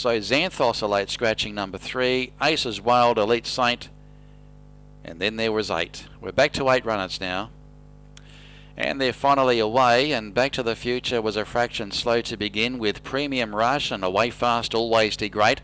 So Xanthos Elate scratching number 3, Aces Wild, Elite Saint, and then there was 8. We're back to 8 runners now. And they're finally away, and Back to the Future was a fraction slow to begin with Premium Rush and Away Fast Always Did Great.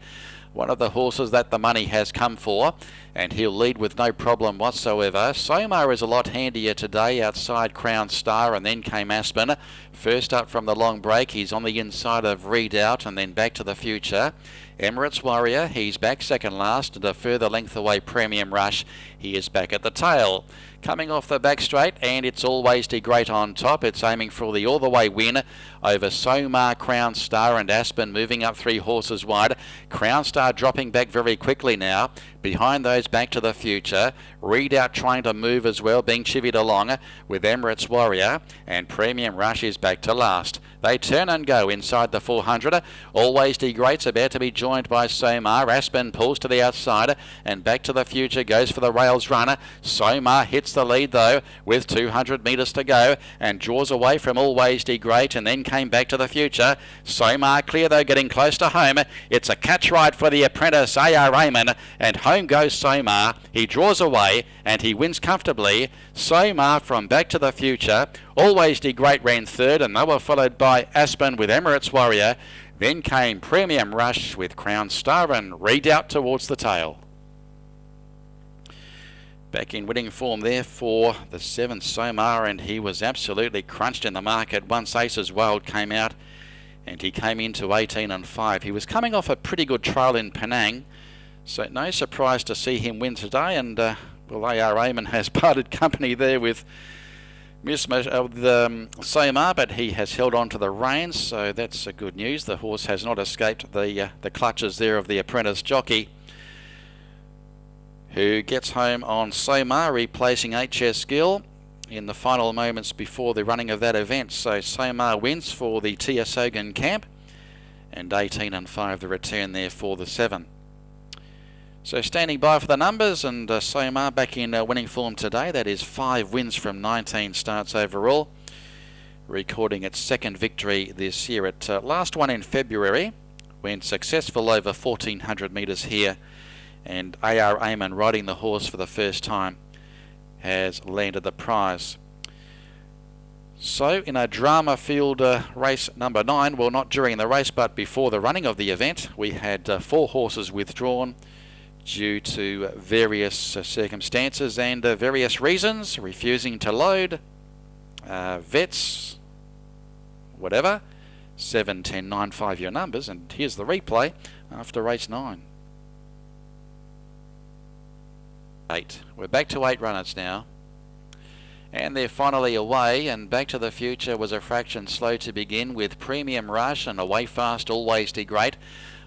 One of the horses that the money has come for, and he'll lead with no problem whatsoever. Somar is a lot handier today outside Crown Star, and then came Aspen. First up from the long break, he's on the inside of Redoubt, and then Back to the Future. Emirates Warrior, he's back second last, and a further length away Premium Rush, he is back at the tail. Coming off the back straight, and It's Always Did Great on top. It's aiming for the all-the-way win over Somar, Crown Star and Aspen, moving up 3 horses wide. Crown Star dropping back very quickly now. Behind those, Back to the Future. Redoubt trying to move as well, being chivied along with Emirates Warrior, and Premium Rush is back to last. They turn and go inside the 400. Always Did Great's about to be joined by Somar. Aspen pulls to the outside, and Back to the Future goes for the rails runner. Somar hits the lead though with 200 metres to go, and draws away from Always Did Great, and then came Back to the Future. Somar clear though, getting close to home. It's a catch ride for the apprentice R09, and home goes Somar. He draws away and he wins comfortably. Somar from Back to the Future. Always Did Great ran third, and they were followed by Aspen with Emirates Warrior. Then came Premium Rush with Crown Star and Redoubt towards the tail. Back in winning form there for the 7th Somar, and he was absolutely crunched in the market once Aces Wild came out, and he came into 18 and 5. He was coming off a pretty good trial in Penang, so no surprise to see him win today. And well, AR Amon has parted company there with Somar, but he has held on to the reins, so that's good news. The horse has not escaped the clutches there of the apprentice jockey, who gets home on Somar, replacing HS Gill in the final moments before the running of that event. So Somar wins for the T.S. Hogan camp, and 18 and 5 the return there for the 7. So standing by for the numbers, and Somar back in winning form today. That is 5 wins from 19 starts overall, recording its 2nd victory this year. It last one in February, went successful over 1400 metres here, and AR Amon, riding the horse for the first time, has landed the prize. So in a drama field race number 9, well, not during the race but before the running of the event, we had 4 horses withdrawn due to various circumstances and various reasons, refusing to load, vets, whatever. 7, 10, 9, 5-year numbers, and here's the replay after race 9. 8. We're back to 8 runners now, and they're finally away, and Back to the Future was a fraction slow to begin with Premium Rush and Away Fast Always Did Great.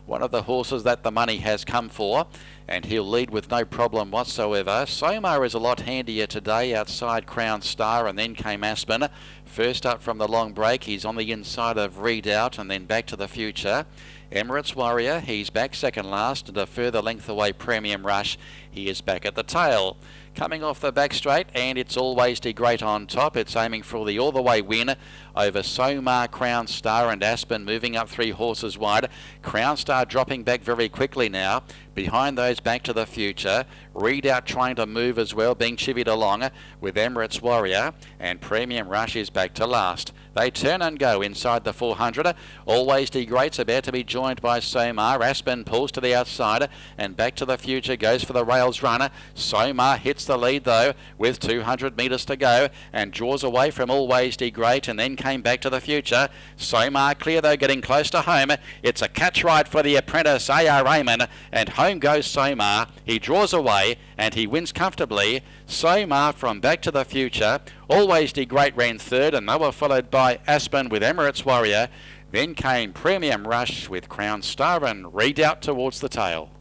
One of the horses that the money has come for, and he'll lead with no problem whatsoever. Somar is a lot handier today outside Crown Star, and then came Aspen. First up from the long break, he's on the inside of Redoubt, and then Back to the Future. Emirates Warrior, he's back second last, and a further length away Premium Rush, he is back at the tail. Coming off the back straight, and It's Always Did Great on top. It's aiming for the all-the-way win over Somar, Crown Star and Aspen, moving up 3 horses wide. Crown Star dropping back very quickly now. Behind those, Back to the Future. Redoubt trying to move as well, being chivied along with Emirates Warrior, and Premium Rush is back to last. They turn and go inside the 400. Always Did Great's about to be joined by Somar. Aspen pulls to the outside, and Back to the Future goes for the rails runner. Somar hits the lead though with 200 metres to go, and draws away from Always Did Great, and then came Back to the Future. Somar clear though, getting close to home. It's a catch ride for the apprentice AR Amon, and home goes Somar. He draws away and he wins comfortably. Somar from Back to the Future. Always Did Great ran third, and they were followed by Aspen with Emirates Warrior. Then came Premium Rush with Crown Star and Redoubt towards the tail.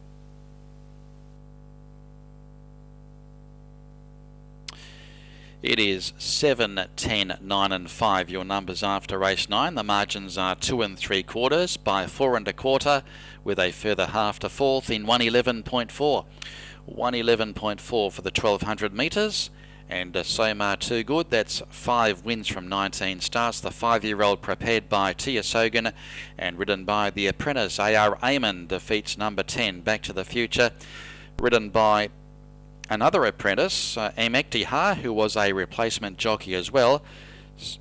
It is 7, 10, 9 and 5 your numbers after race 9. The margins are 2 3/4 by 4 1/4, with a further half to 4th in 111.4. 111.4 for the 1200 metres, And Somar Too Good, that's 5 wins from 19 starts. The 5-year-old prepared by Tia Sogan and ridden by the apprentice R09 defeats number 10 Back to the Future, ridden by another apprentice, Emektiha, who was a replacement jockey as well.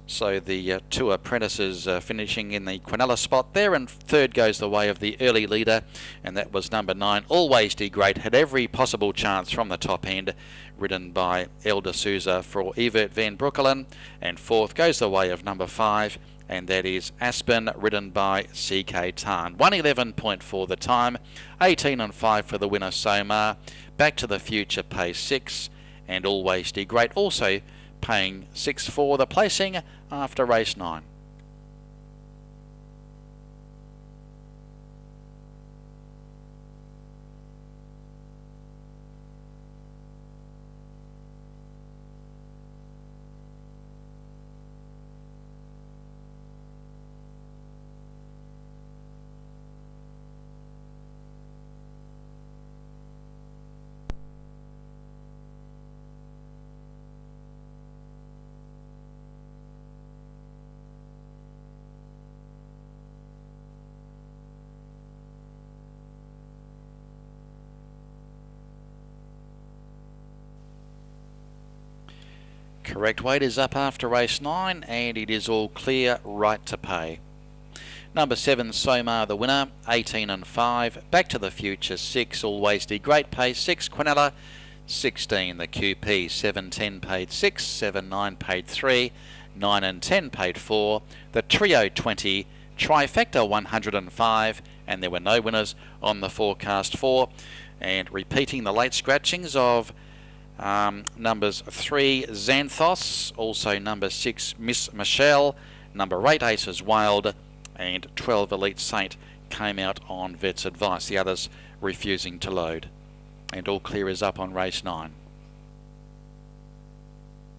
So the 2 apprentices finishing in the Quinella spot there, and third goes the way of the early leader, and that was number 9, Always Do Great. Had every possible chance from the top end, ridden by Elder Souza for Evert van Broekelen, and fourth goes the way of number 5, and that is Aspen, ridden by CK Tan. 1:11.4 the time, 18 and 5 for the winner Somar. Back to the Future pays 6, and Always Do Great also paying 6 for the placing after race 9. Correct weight is up after race 9, and it is all clear, right to pay. Number 7, Somar the winner, 18 and 5. Back to the Future 6, Always Do Great pays 6. Quinella 16, the QP 7-10 paid 6, 7-9 paid 3, 9 and 10 paid 4. The Trio 20, Trifecta 105, and there were no winners on the forecast 4. And repeating the late scratchings of numbers 3 Xanthos, also number 6 Miss Michelle, number 8 Aces Wild, and 12 Elite Saint came out on vet's advice, the others refusing to load. And all clear is up on race 9.